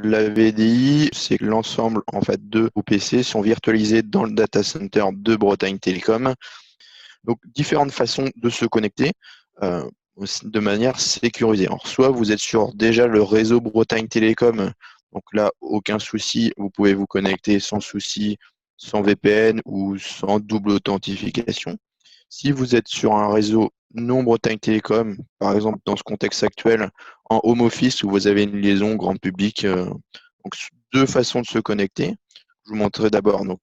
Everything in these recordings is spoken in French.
la VDI, c'est que l'ensemble en fait de vos PC sont virtualisés dans le data center de Bretagne Télécom. Donc, différentes façons de se connecter euh, de manière sécurisée. Alors, soit vous êtes sur déjà le réseau Bretagne Télécom, donc là, aucun souci, vous pouvez vous connecter sans souci, sans VPN ou sans double authentification. Si vous êtes sur un réseau non Bretagne Télécom, par exemple dans ce contexte actuel, en home office où vous avez une liaison grand public, donc deux façons de se connecter. Je vous montrerai d'abord donc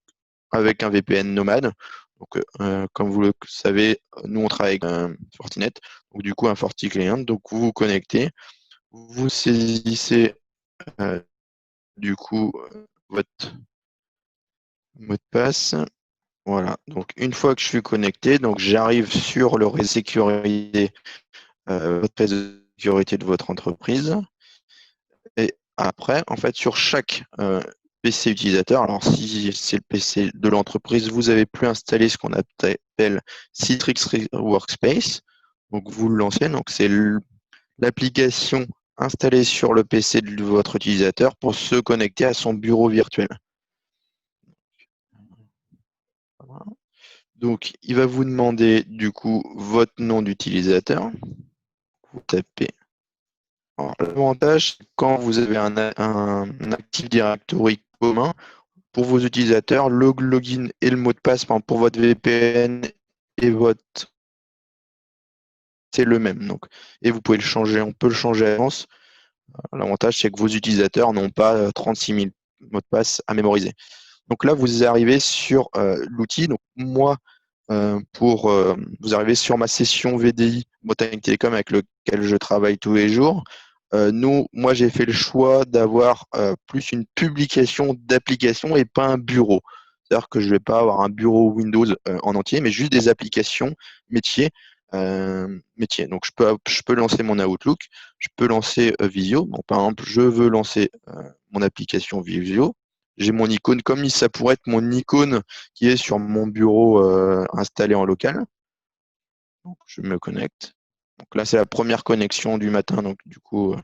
avec un VPN nomade. Donc, comme vous le savez, nous on travaille avec un Fortinet, donc du coup un FortiClient. Donc vous vous connectez, vous saisissez euh, du coup votre mot de passe. Voilà. Donc une fois que je suis connecté, donc j'arrive sur le réseau sécurité, votre réseau de sécurité de votre entreprise. Et après, en fait, sur chaque PC utilisateur, alors si c'est le PC de l'entreprise, vous avez pu installer ce qu'on appelle Citrix Workspace. Donc vous le lancez, donc c'est l'application installée sur le PC de votre utilisateur pour se connecter à son bureau virtuel. Voilà. Donc il va vous demander du coup votre nom d'utilisateur. Vous tapez. Alors, l'avantage, quand vous avez un Active Directory commun, pour vos utilisateurs, le login et le mot de passe pour votre VPN et votre c'est le même. Donc, et vous pouvez le changer, on peut le changer à l'avance. L'avantage, c'est que vos utilisateurs n'ont pas 36 000 mots de passe à mémoriser. Donc là, vous arrivez sur l'outil. Donc moi, vous arrivez sur ma session VDI Bretagne Télécom avec lequel je travaille tous les jours. Moi, j'ai fait le choix d'avoir plus une publication d'applications et pas un bureau. C'est-à-dire que je ne vais pas avoir un bureau Windows en entier, mais juste des applications métiers. Métiers. Donc, je peux lancer mon Outlook, je peux lancer Visio. Donc, par exemple, je veux lancer mon application Visio. J'ai mon icône, comme ça pourrait être mon icône qui est sur mon bureau installé en local. Donc, je me connecte. Donc là, c'est la première connexion du matin. Donc, du coup,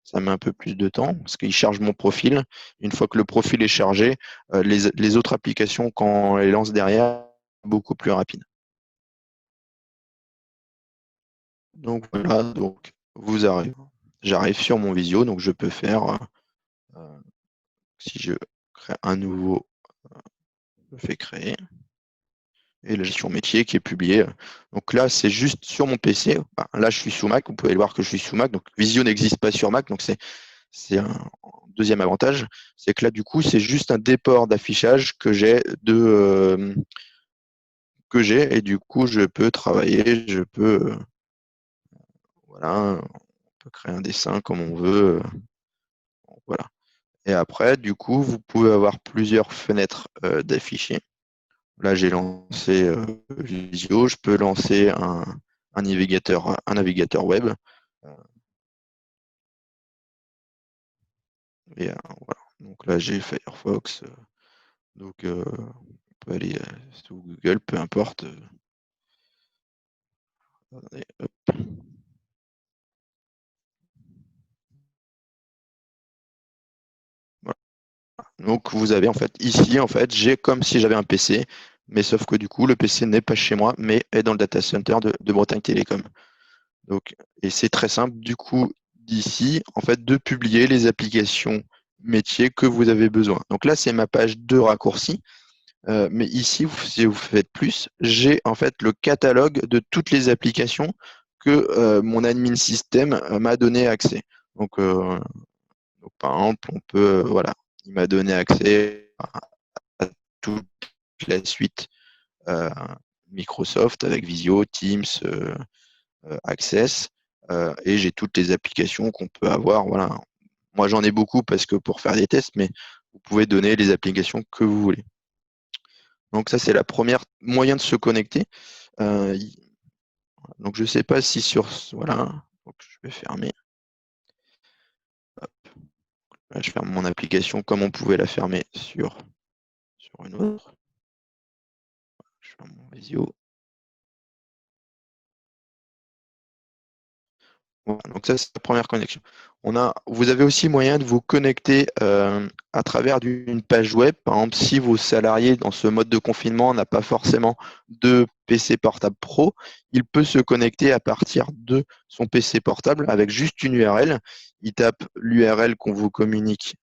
ça met un peu plus de temps parce qu'il charge mon profil. Une fois que le profil est chargé, les autres applications, quand on les lance derrière, beaucoup plus rapide. Donc voilà, donc j'arrive sur mon visio, donc je peux faire, si je crée un nouveau, je fais créer. Et la gestion métier qui est publiée. Donc là, c'est juste sur mon PC. Là, je suis sous Mac. Vous pouvez voir que je suis sous Mac. Donc Visio n'existe pas sur Mac. Donc c'est un deuxième avantage. C'est que là, du coup, c'est juste un déport d'affichage que j'ai. Et du coup, je peux travailler. Voilà, on peut créer un dessin comme on veut. Voilà. Et après, du coup, vous pouvez avoir plusieurs fenêtres d'affichés. Là, j'ai lancé Visio. Je peux lancer un navigateur web. Et voilà. Donc là, j'ai Firefox. Donc, on peut aller sous Google, peu importe. Attendez, hop. Voilà. Donc, vous avez en fait ici, en fait, j'ai comme si j'avais un PC, mais sauf que du coup, le PC n'est pas chez moi, mais est dans le data center de Bretagne Télécom. Donc, et c'est très simple, du coup, d'ici, en fait, de publier les applications métiers que vous avez besoin. Donc là, c'est ma page de raccourci. Mais ici, si vous faites plus, j'ai en fait le catalogue de toutes les applications que mon admin système m'a donné accès. Donc, par exemple, voilà, il m'a donné accès à toute la suite euh, Microsoft avec Visio, Teams, Access, et j'ai toutes les applications qu'on peut avoir. Voilà. Moi, j'en ai beaucoup parce que pour faire des tests, mais vous pouvez donner les applications que vous voulez. Donc ça, c'est la première moyen de se connecter. Euh, donc je ne sais pas si sur... Voilà, donc, je vais fermer. Hop. Là, je ferme mon application comme on pouvait la fermer sur une autre. Je ferme mon visio. Voilà, donc ça, c'est la première connexion. Vous avez aussi moyen de vous connecter à travers une page web. Par exemple, si vos salariés dans ce mode de confinement n'a pas forcément de PC portable pro, il peut se connecter à partir de son PC portable avec juste une URL. Il tape l'URL qu'on vous communique.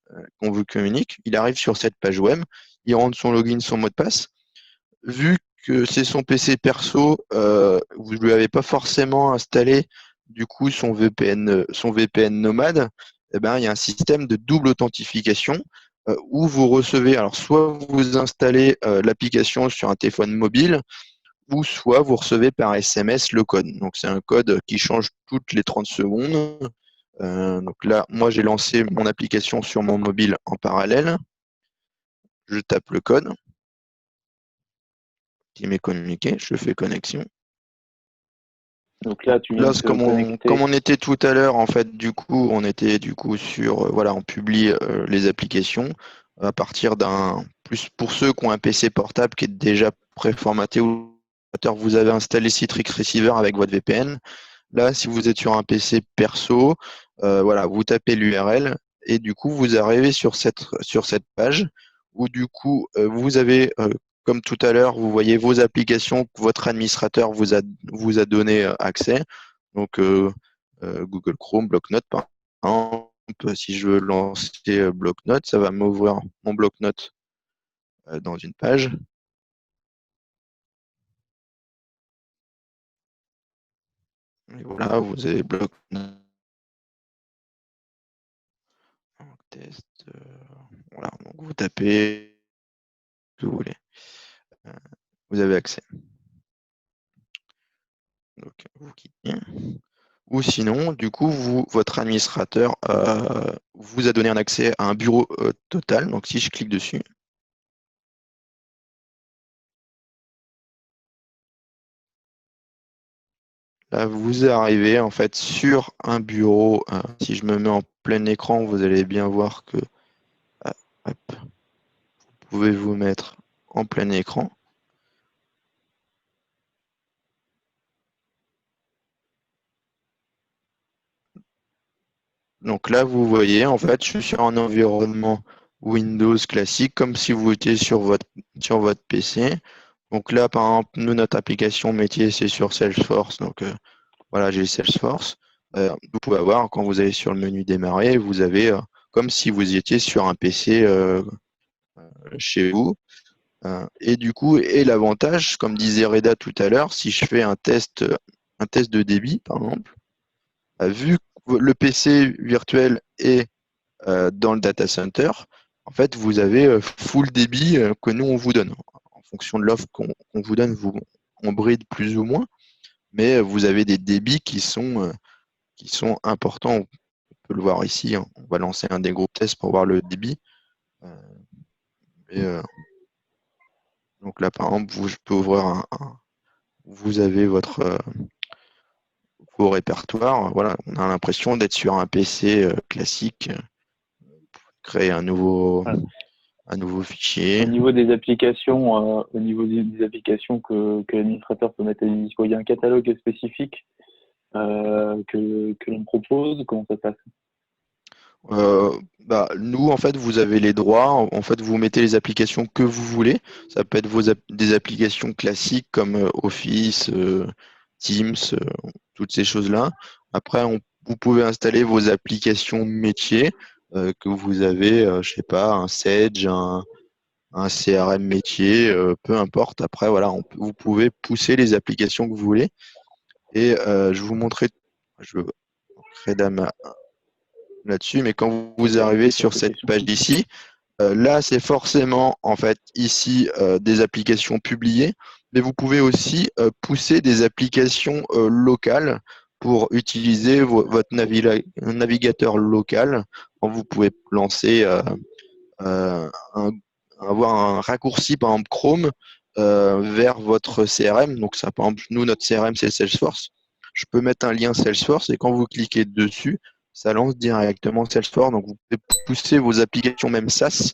Il arrive sur cette page web. Il rentre son login, son mot de passe. Vu que c'est son PC perso, vous ne lui avez pas forcément installé du coup son VPN nomade, eh ben, il y a un système de double authentification où vous recevez, alors soit vous installez l'application sur un téléphone mobile, ou soit vous recevez par SMS le code. Donc c'est un code qui change toutes les 30 secondes. Donc là, moi j'ai lancé mon application sur mon mobile en parallèle. Je tape le code qui m'est communiqué, je fais connexion. Donc là, tu viens Là, de te comme connecter. on était tout à l'heure, en fait, du coup, on était du coup sur, voilà, on publie les applications à partir d'un, plus pour ceux qui ont un PC portable qui est déjà préformaté ou vous avez installé Citrix Receiver avec votre VPN. Là, si vous êtes sur un PC perso, voilà, vous tapez l'URL et du coup, vous arrivez sur cette page où du coup, vous avez, comme tout à l'heure, vous voyez vos applications que votre administrateur vous a donné accès. Donc, Google Chrome, Bloc-Notes, par exemple. Si je veux lancer Bloc-Notes, ça va m'ouvrir mon Bloc-Notes dans une page. Et voilà, vous avez Bloc-Notes, test. Voilà, donc vous tapez ce que vous voulez. Vous avez accès. Donc, vous quittez. Ou sinon, du coup, votre administrateur vous a donné un accès à un bureau total. Donc, si je clique dessus, là, vous arrivez en fait sur un bureau. Si je me mets en plein écran, vous allez bien voir que hop, vous pouvez vous mettre en plein écran. Donc là, vous voyez, en fait, je suis sur un environnement Windows classique, comme si vous étiez sur votre PC. Donc là, par exemple, nous, notre application métier, c'est sur Salesforce. Donc voilà, j'ai Salesforce. Vous pouvez avoir, quand vous allez sur le menu démarrer, vous avez comme si vous étiez sur un PC chez vous. Et du coup, et l'avantage, comme disait Reda tout à l'heure, si je fais un test de débit, par exemple, vu que le PC virtuel est dans le data center, en fait, vous avez full débit que nous, on vous donne. En fonction de l'offre qu'on vous donne, on bride plus ou moins, mais vous avez des débits qui sont importants. On peut le voir ici. Hein. On va lancer un des groupes tests pour voir le débit. Et, donc là, par exemple, je peux ouvrir vous avez vos répertoires. Voilà, on a l'impression d'être sur un PC classique. Créer Voilà. un nouveau fichier. Au niveau des applications que l'administrateur peut mettre à disposition, il y a un catalogue spécifique que l'on propose. Comment ça se passe? Nous, en fait, vous avez les droits. En fait, vous mettez les applications que vous voulez. Ça peut être des applications classiques comme Office, Teams, toutes ces choses-là. Après, vous pouvez installer vos applications métiers que vous avez, je sais pas, un Sage, un CRM métier, peu importe. Après, voilà, vous pouvez pousser les applications que vous voulez. Et je vais vous montrer, je vais créer là-dessus, mais quand vous arrivez sur cette page d'ici, là, c'est forcément, en fait, ici, des applications publiées, mais vous pouvez aussi pousser des applications locales pour utiliser votre navigateur local. Vous pouvez lancer, euh, un- avoir un raccourci, par exemple Chrome, vers votre CRM. Donc, ça, par exemple, nous, notre CRM, c'est Salesforce. Je peux mettre un lien Salesforce et quand vous cliquez dessus, ça lance directement Salesforce. Donc, vous pouvez pousser vos applications, même SaaS,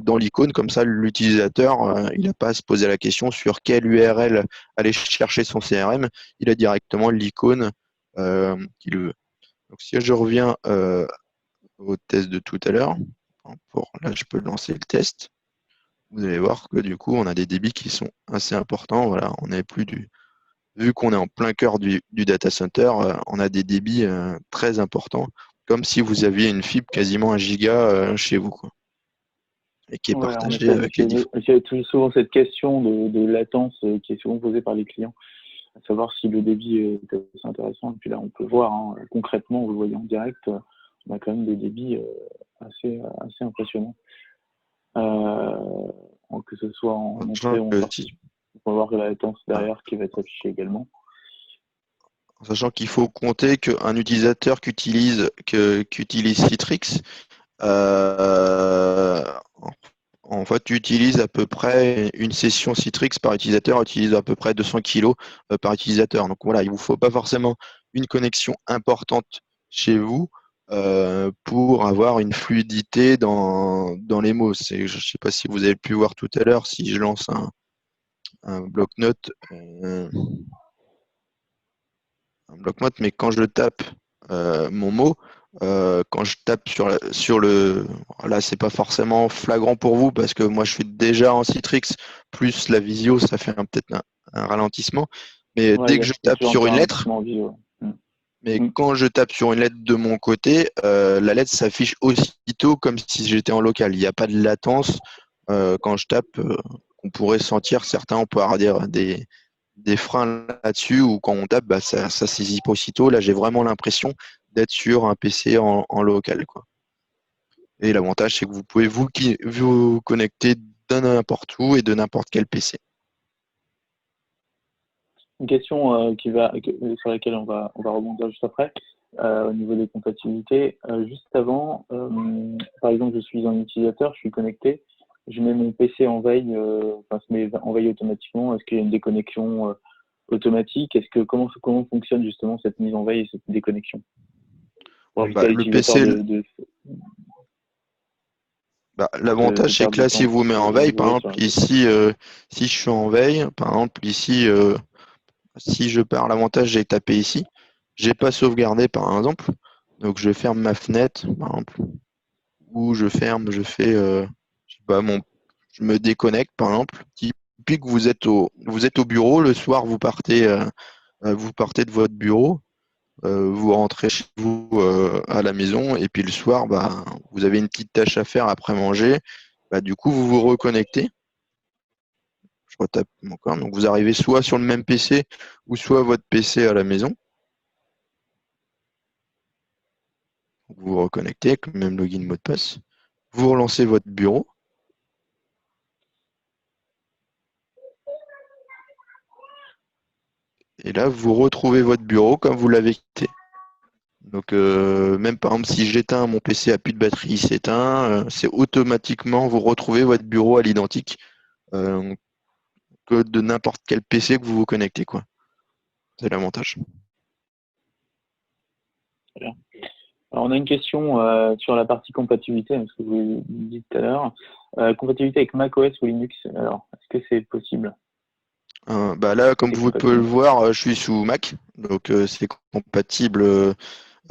dans l'icône. Comme ça, l'utilisateur, il n'a pas à se poser la question sur quelle URL aller chercher son CRM. Il a directement l'icône qu'il veut. Donc, si je reviens au test de tout à l'heure, là, je peux lancer le test. Vous allez voir que du coup, on a des débits qui sont assez importants. Voilà, on n'est plus vu qu'on est en plein cœur du data center, on a des débits très importants, comme si vous aviez une fibre quasiment 1 giga chez vous, quoi, et qui est Ouais, en partagée effet, avec les différents. il y a toujours souvent cette question de latence qui est souvent posée par les clients, à savoir si le débit est assez intéressant. Et puis là, on peut voir concrètement, vous le voyez en direct, on a quand même des débits assez impressionnants. Que ce soit en entrée ou en sortie. On peut voir la latence derrière qui va être affichée également. Sachant qu'il faut compter qu'un utilisateur qui utilise Citrix, en fait, tu utilises à peu près une session Citrix par utilisateur, utilise à peu près 200 kg par utilisateur. Donc voilà, il ne vous faut pas forcément une connexion importante chez vous pour avoir une fluidité dans les mots. Je ne sais pas si vous avez pu voir tout à l'heure, si je lance un bloc-notes, mais quand je tape mon mot, quand je tape sur le... Là, c'est pas forcément flagrant pour vous parce que moi, je suis déjà en Citrix, plus la visio, ça fait peut-être un ralentissement. Mais Ouais, dès que je il y a tape toujours un sur petit une lettre, ralentissement en vidéo. mais quand je tape sur une lettre de mon côté, la lettre s'affiche aussitôt comme si j'étais en local. Il n'y a pas de latence quand je tape. On pourrait sentir, certains, on peut avoir des freins là-dessus, ou quand on tape, ça saisit pas aussitôt. Là, j'ai vraiment l'impression d'être sur un PC en local, quoi. Et l'avantage, c'est que vous pouvez vous connecter de n'importe où et de n'importe quel PC. Une question sur laquelle on va rebondir juste après, au niveau des compatibilités. Juste avant, par exemple, je suis un utilisateur, je suis connecté, je mets mon PC en veille, se met en veille automatiquement. Est-ce qu'il y a une déconnexion automatique? Comment fonctionne justement cette mise en veille et cette déconnexion pour éviter à Le l'utilisateur PC, de l'avantage, c'est perdre que du là, temps si vous met en pour veille, par jouer sur exemple, un PC? ici, si je suis en veille, par exemple, ici, si je pars, l'avantage, j'ai tapé ici. J'ai pas sauvegardé, par exemple. Donc, je ferme ma fenêtre, par exemple, ou je ferme, je fais, je sais pas, je me déconnecte, par exemple. Puis que vous êtes au bureau, le soir, vous partez de votre bureau, vous rentrez chez vous à la maison, et puis le soir, vous avez une petite tâche à faire après manger. Du coup, vous vous reconnectez. Je retape encore. Donc, vous arrivez soit sur le même PC ou soit votre PC à la maison. Vous vous reconnectez avec le même login mot de passe. Vous relancez votre bureau. Et là, vous retrouvez votre bureau comme vous l'avez quitté. Donc, même par exemple, si j'éteins mon PC à plus de batterie, il s'éteint, c'est automatiquement, vous retrouvez votre bureau à l'identique que de n'importe quel PC que vous vous connectez, quoi. C'est l'avantage. Alors, on a une question sur la partie compatibilité, ce que vous avez dit tout à l'heure. Compatibilité avec macOS ou Linux, alors, est-ce que c'est possible? Là, comme vous pouvez le voir, je suis sous Mac, donc c'est compatible.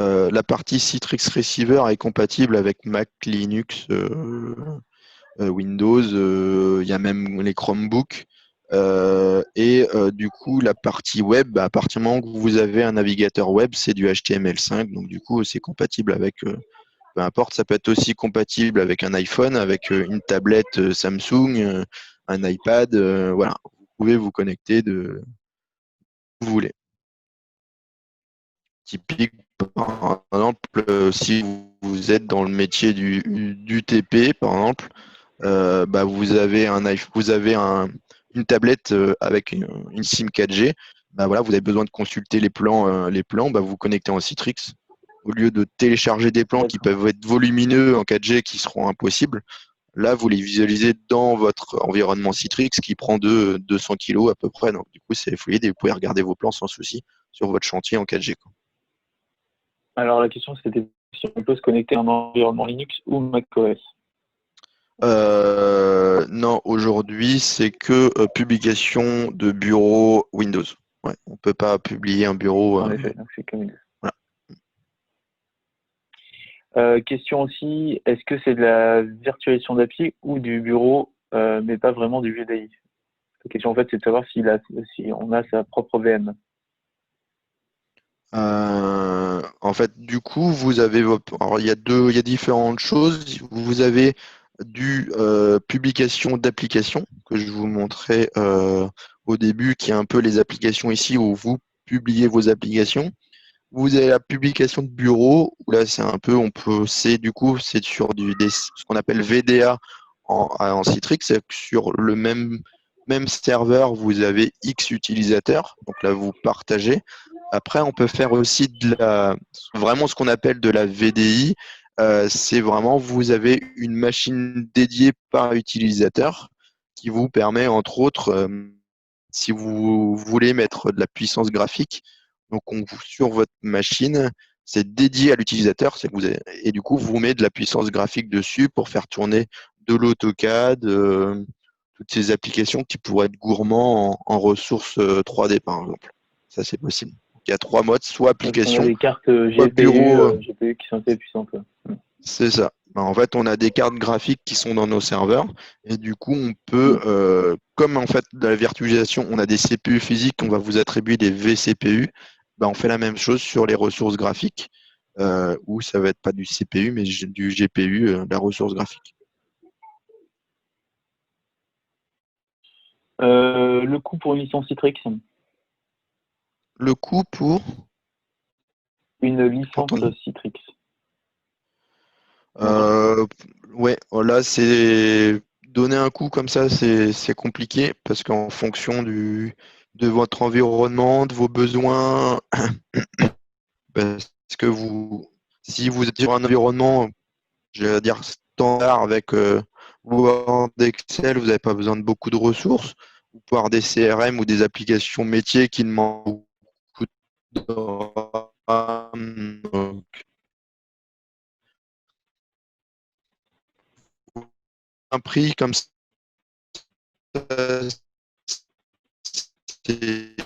La partie Citrix Receiver est compatible avec Mac, Linux, Windows. Il y a même les Chromebooks. Du coup, la partie web, à partir du moment où vous avez un navigateur web, c'est du HTML5. Donc, du coup, c'est compatible avec, peu importe, ça peut être aussi compatible avec un iPhone, avec une tablette Samsung, un iPad. Voilà, vous pouvez vous connecter de où vous voulez. Typique, par exemple, si vous êtes dans le métier du TP, par exemple, vous avez une tablette avec une SIM 4G. Voilà, vous avez besoin de consulter les plans, vous vous connectez en Citrix. Au lieu de télécharger des plans qui peuvent être volumineux en 4G qui seront impossibles, là, vous les visualisez dans votre environnement Citrix qui prend 200 kg à peu près. Donc, du coup, c'est fluide et vous pouvez regarder vos plans sans souci sur votre chantier en 4G, quoi. Alors, la question, c'était si on peut se connecter à un environnement Linux ou macOS. Non, aujourd'hui, c'est que publication de bureau Windows. Ouais, on ne peut pas publier un bureau. En effet, donc c'est comme Windows. Voilà. Question aussi, est-ce que c'est de la virtualisation d'appli ou du bureau, mais pas vraiment du VDI? La question en fait, c'est de savoir si on a sa propre VM. En fait, du coup, vous avez alors, il y a différentes choses. Vous avez du publication d'applications que je vous montrais au début, qui est un peu les applications ici où vous publiez vos applications. Vous avez la publication de bureau, où là c'est un peu, c'est sur ce qu'on appelle VDA en Citrix, c'est que sur le même serveur, vous avez X utilisateurs, donc là vous partagez. Après, on peut faire aussi vraiment ce qu'on appelle de la VDI, c'est vraiment, vous avez une machine dédiée par utilisateur qui vous permet, entre autres, si vous voulez mettre de la puissance graphique, donc sur votre machine, c'est dédié à l'utilisateur, et du coup, vous mettez de la puissance graphique dessus pour faire tourner de l'AutoCAD, toutes ces applications qui pourraient être gourmands en ressources 3D, par exemple. Ça, c'est possible. Donc, il y a trois modes, soit Donc on a application, des cartes soit bureau. GPU qui sont assez puissantes. Ouais. C'est ça. Ben, en fait, on a des cartes graphiques qui sont dans nos serveurs et du coup, on peut, comme en fait de la virtualisation, on a des CPU physiques, on va vous attribuer des vCPU. Ben, on fait la même chose sur les ressources graphiques où ça va être pas du CPU mais du GPU, la ressource graphique. Le coût pour une licence Citrix, Le coût pour, une licence entendu. Citrix. Vous m'entendez? Ouais, là c'est donner un coût comme ça, c'est compliqué parce qu'en fonction de votre environnement, de vos besoins. Parce que si vous êtes sur un environnement, je vais dire standard avec Word, Excel, vous n'avez pas besoin de beaucoup de ressources, ou pour des CRM ou des applications métiers qui demandent beaucoup de RAM. Donc, un prix comme ça, c'est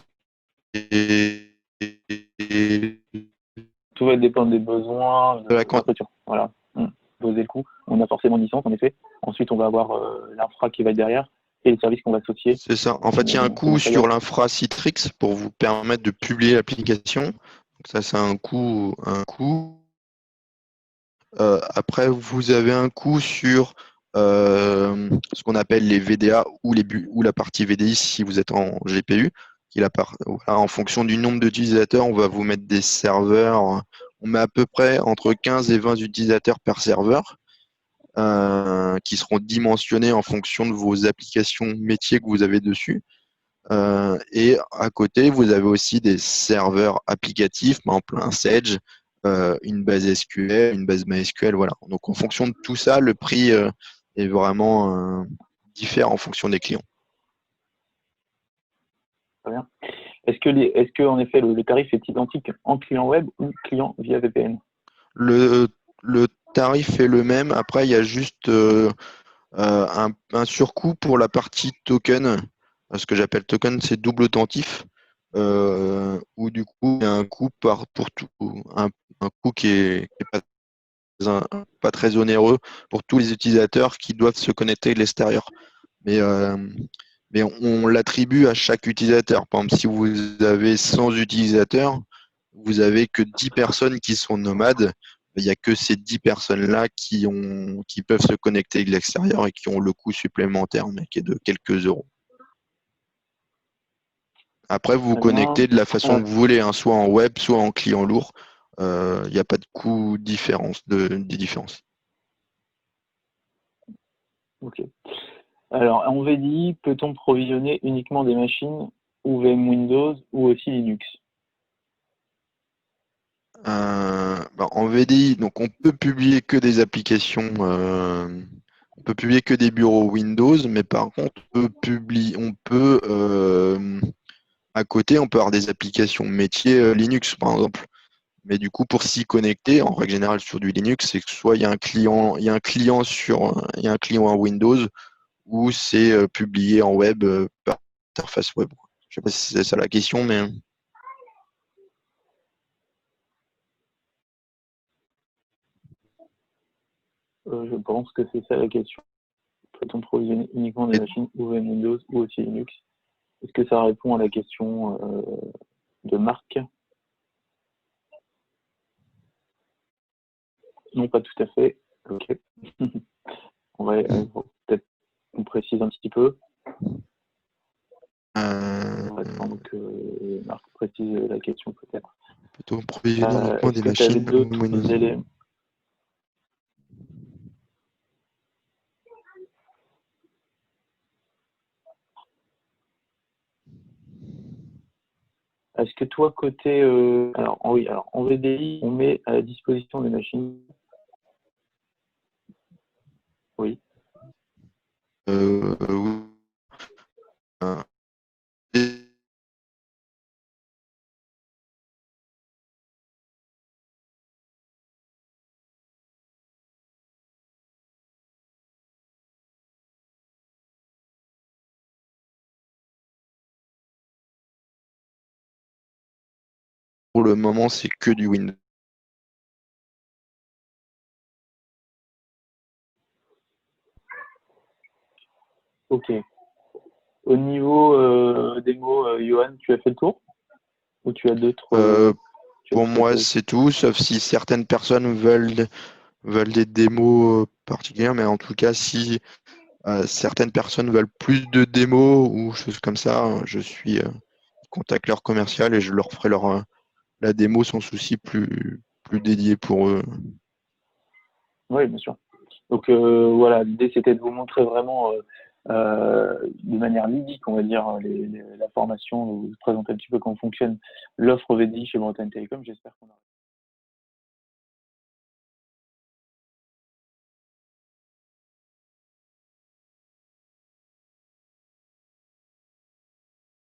Tout va dépendre des besoins, de la de l'infrastructure. Voilà. Poser le coût. On a forcément une licence, en effet. Ensuite, on va avoir l'infra qui va être derrière et les services qu'on va associer, C'est ça. En fait, il y a un qu'on coût appelle. sur l'infra Citrix pour vous permettre de publier l'application. Donc ça, c'est un coût, après, vous avez un coût sur ce qu'on appelle les VDA ou la partie VDI si vous êtes en GPU. Voilà, en fonction du nombre d'utilisateurs, on va vous mettre des serveurs. On met à peu près entre 15 et 20 utilisateurs par serveur qui seront dimensionnés en fonction de vos applications métiers que vous avez dessus. Et à côté, vous avez aussi des serveurs applicatifs, par exemple un Sage, une base SQL, une base MySQL, voilà. Donc en fonction de tout ça, le prix est vraiment diffère en fonction des clients. Très bien. Est-ce que en effet le tarif est identique en client web ou client via VPN? Le tarif est le même. Après, il y a juste un surcoût pour la partie token. Ce que j'appelle token, c'est double autentif. Où du coup, il y a un coût pour tout, un coût qui est pas très onéreux pour tous les utilisateurs qui doivent se connecter de l'extérieur. Mais, euh, mais on l'attribue à chaque utilisateur. Par exemple, si vous avez 100 utilisateurs, vous avez que 10 personnes qui sont nomades. Il n'y a que ces 10 personnes-là qui peuvent se connecter de l'extérieur et qui ont le coût supplémentaire, mais qui est de quelques euros. Après, vous vous Très bien. connectez de la façon que vous voulez, hein, soit en web, soit en client lourd. Il n'y a pas de coût des différences. Ok. Alors, en VDI, peut-on provisionner uniquement des machines ou VM Windows ou aussi Linux? En VDI, donc on peut publier que des applications, on peut publier que des bureaux Windows, mais par contre, à côté, on peut avoir des applications métiers Linux, par exemple. Mais du coup, pour s'y connecter, en règle générale sur du Linux, c'est que soit il y a un client à Windows, ou c'est publié en web par interface web. Je sais pas si c'est ça la question, mais Je pense que c'est ça la question. Peut-on provisionner uniquement des machines ouvrant Windows ou aussi Linux? Est-ce que ça répond à la question de Marc? Non, pas tout à fait. Ok. On va peut-être qu'on précise un petit peu. On va attendre que Marc précise la question peut-être. Peut-on provisionner uniquement des Est-ce que tu avais machines d'autres éléments? Est-ce que toi, côté... alors en VDI, on met à la disposition des machines? Oui. Oui. Pour le moment, c'est que du Windows. Ok. Au niveau démo, Johan, tu as fait le tour? Ou tu as d'autres... Pour moi, c'est tout, sauf si certaines personnes veulent des démos particulières, mais en tout cas, si certaines personnes veulent plus de démos ou choses comme ça, je contacte leur commercial et je leur ferai la démo sans souci plus dédiée pour eux. Oui, bien sûr. Donc voilà, l'idée c'était de vous montrer vraiment de manière ludique, on va dire, la formation, vous présenter un petit peu comment fonctionne l'offre VDI chez Bretagne Télécom. J'espère qu'on a